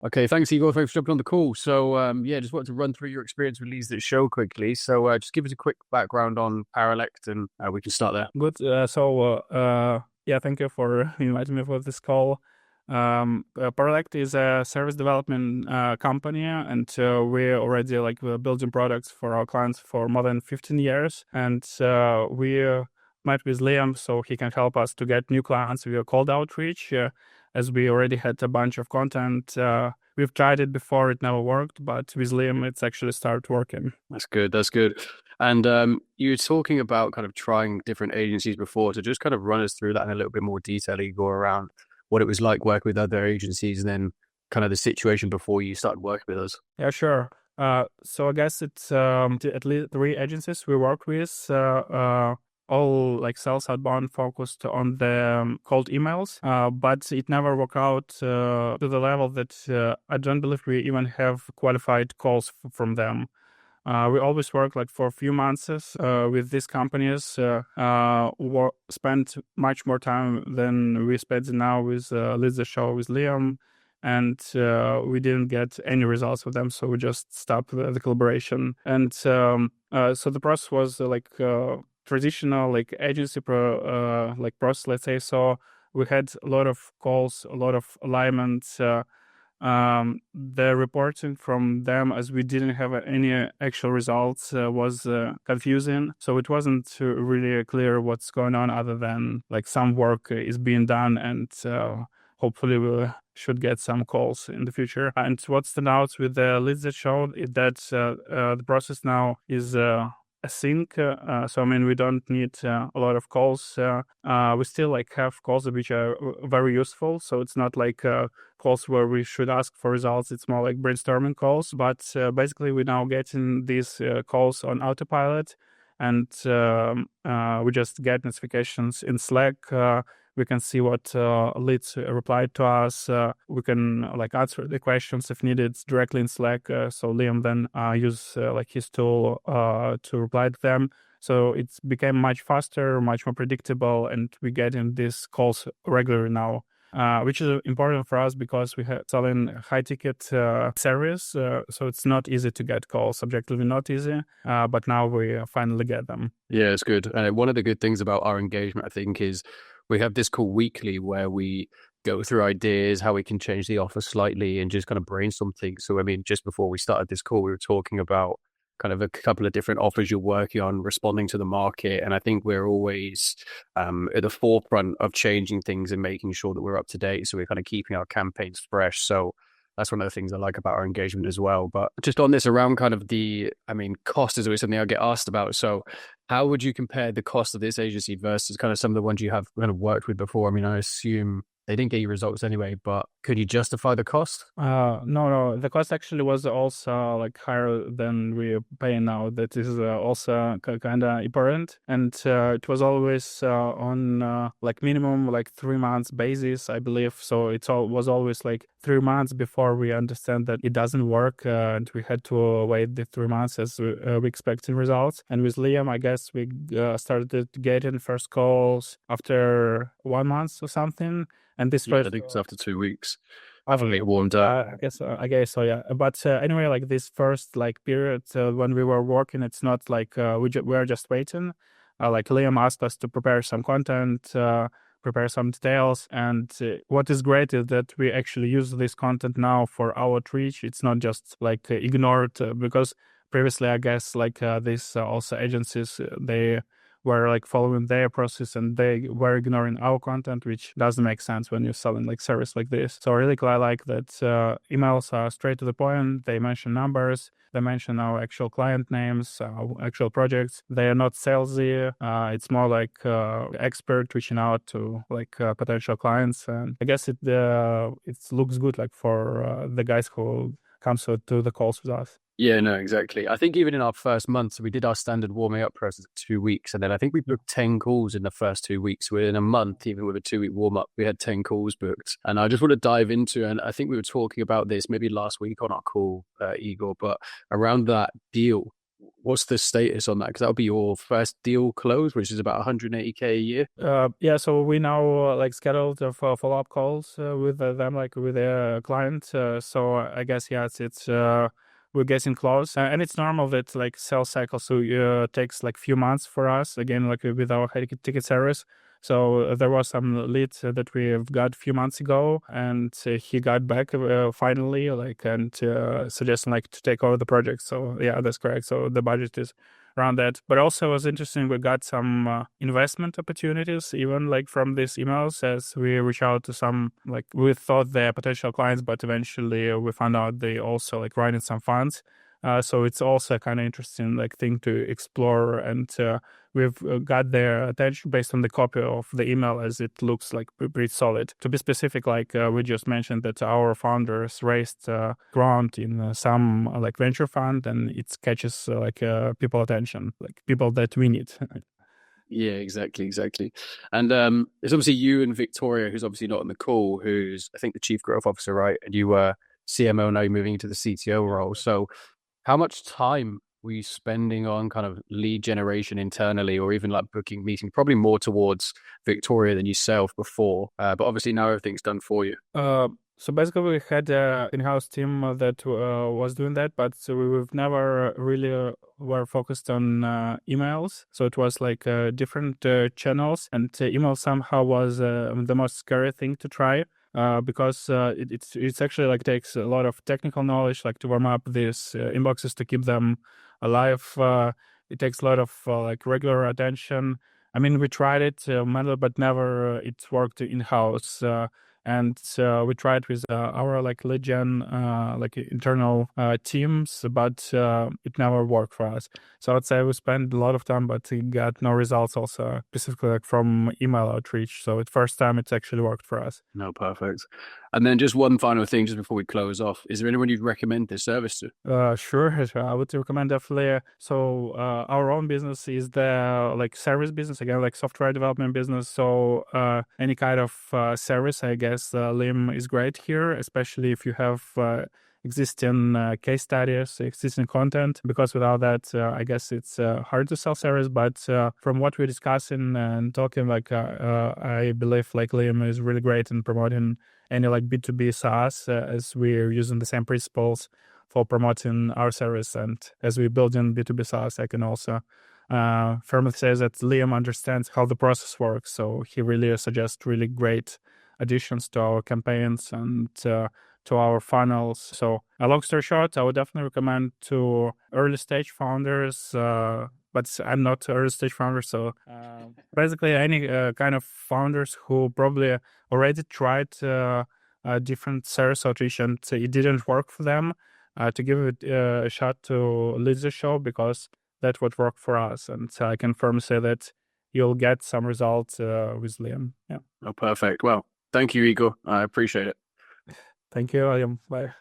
Okay, thanks, Igor. Thanks for jumping on the call. So, yeah, just wanted to run through your experience with leadsthat.show quickly. So, just give us a quick background on Paralect, and we can start there. Good. Yeah, thank you for inviting me for this call. Paralect is a service development company, and we're already building products for our clients for more than 15 years. And we met with Liam so he can help us to get new clients via cold outreach, as we already had a bunch of content. We've tried it before, it never worked, but with Liam, it's actually started working. That's good. That's good. And you were talking about kind of trying different agencies before. So, just kind of run us through that in a little bit more detail, Igor, around what it was like working with other agencies, and then kind of the situation before you started working with us. Yeah, sure. So I guess it's at least three agencies we work with, all like sales outbound focused on the cold emails, but it never worked out to the level that I don't believe we even have qualified calls from them. We always work like for a few months with these companies, spent much more time than we spent now with leadsthat.show with Liam, and we didn't get any results with them, so we just stopped the collaboration. And so the process was traditional like agency process, let's say. So we had a lot of calls, a lot of alignments. The reporting from them, as we didn't have any actual results, was confusing. So it wasn't really clear what's going on, other than like some work is being done, and hopefully we should get some calls in the future. And what stood out with the leadsthat.show is that the process now is async. So I mean, we don't need a lot of calls. We still like have calls which are very useful. So it's not like calls where we should ask for results. It's more like brainstorming calls. But basically, we're now getting these calls on autopilot, and we just get notifications in Slack. We can see what leads replied to us. We can like answer the questions if needed directly in Slack. So Liam then use like his tool to reply to them. So it's became much faster, much more predictable, and we get in these calls regularly now. Which is important for us because we have selling high ticket service, so it's not easy to get calls. Objectively not easy, but now we finally get them. Yeah, it's good. And one of the good things about our engagement, I think, is we have this call weekly where we go through ideas, how we can change the offer slightly, and just kind of brainstorm things. So, I mean, just before we started this call, we were talking about kind of a couple of different offers you're working on, responding to the market. And I think we're always at the forefront of changing things and making sure that we're up to date. So we're kind of keeping our campaigns fresh. So that's one of the things I like about our engagement as well. But just on this around kind of cost is always something I get asked about. So how would you compare the cost of this agency versus kind of some of the ones you have kind of worked with before? I mean, I assume they didn't get you results anyway, but could you justify the cost? No. The cost actually was also like higher than we're paying now. That is also kind of important, and it was always on like minimum like 3 months basis, I believe. So was always like 3 months before we understand that it doesn't work, and we had to wait the 3 months as we expecting results. And with Liam, I guess we started getting first calls after 1 month or something. And this I think it's after 2 weeks. I haven't really warmed I up. guess so, yeah. But anyway, like this first like period when we were working, it's not like we're just waiting. Like Liam asked us to prepare some content, prepare some details, and what is great is that we actually use this content now for our outreach. It's not just like ignored because previously, I guess, like these also agencies, they were like following their process and they were ignoring our content, which doesn't make sense when you're selling like service like this. So I really like that emails are straight to the point. They mention numbers, they mention our actual client names, our actual projects. They are not salesy. It's more like expert reaching out to like potential clients. And I guess it looks good like for the guys who comes to the calls with us. Yeah, no, exactly. I think even in our first month, so we did our standard warming up process of 2 weeks, and then I think we booked 10 calls in the first 2 weeks. Within a month, even with a 2 week warm up, we had 10 calls booked. And I just want to dive into, and I think we were talking about this maybe last week on our call, Igor, but around that deal, what's the status on that? Because that'll be your first deal close, which is about 180K a year. Yeah, so we now like scheduled follow-up calls with them, like with their client. So I guess yes, it's we're getting close, and it's normal that like sales cycle so takes like few months for us. Again, like with our high ticket service. So there was some lead that we have got a few months ago, and he got back finally, like and suggesting like to take over the project. So yeah, that's correct. So the budget is around that. But also it was interesting, we got some investment opportunities, even like from these emails as we reach out to some, like we thought they're potential clients, but eventually we found out they also like running some funds. So it's also kind of interesting like thing to explore, and we've got their attention based on the copy of the email as it looks like pretty solid. To be specific, like we just mentioned that our founders raised grant in some like venture fund, and it catches like people attention, like people that we need. Yeah, exactly. And it's obviously you and Victoria, who's obviously not on the call, who's I think the chief growth officer, right? And you were CMO, now you're moving into the CTO role. So how much time were you spending on kind of lead generation internally, or even like booking meetings? Probably more towards Victoria than yourself before, but obviously now everything's done for you. So basically, we had an in-house team that was doing that, but we've never really were focused on emails. So it was like different channels, and email somehow was the most scary thing to try. Because it's actually like takes a lot of technical knowledge, like to warm up these inboxes to keep them alive. It takes a lot of like regular attention. I mean, we tried it manual, but never it worked in house. And we tried with our like lead gen like internal teams, but it never worked for us. So I'd say we spent a lot of time, but it got no results. Also, specifically like from email outreach. So the first time it's actually worked for us. No, perfect. And then just one final thing, just before we close off, is there anyone you'd recommend this service to? Sure, I would recommend definitely. So our own business is the like service business, again, like software development business. So any kind of service, I guess Lim is great here, especially if you have existing case studies, existing content, because without that, I guess it's hard to sell service. But from what we're discussing and talking, like I believe like Liam is really great in promoting any like B2B SaaS, as we're using the same principles for promoting our service. And as we build in B2B SaaS, I can also firmly say that Liam understands how the process works. So he really suggests really great additions to our campaigns and to our funnels. So a long story short, I would definitely recommend to early stage founders, but I'm not an early stage founder. So basically any kind of founders who probably already tried different service outreach and it didn't work for them, to give it a shot to lead the show, because that would work for us. And I can firmly say that you'll get some results with Liam. Yeah. Oh, perfect. Well, thank you, Igor. I appreciate it. Thank you, Liam. Bye.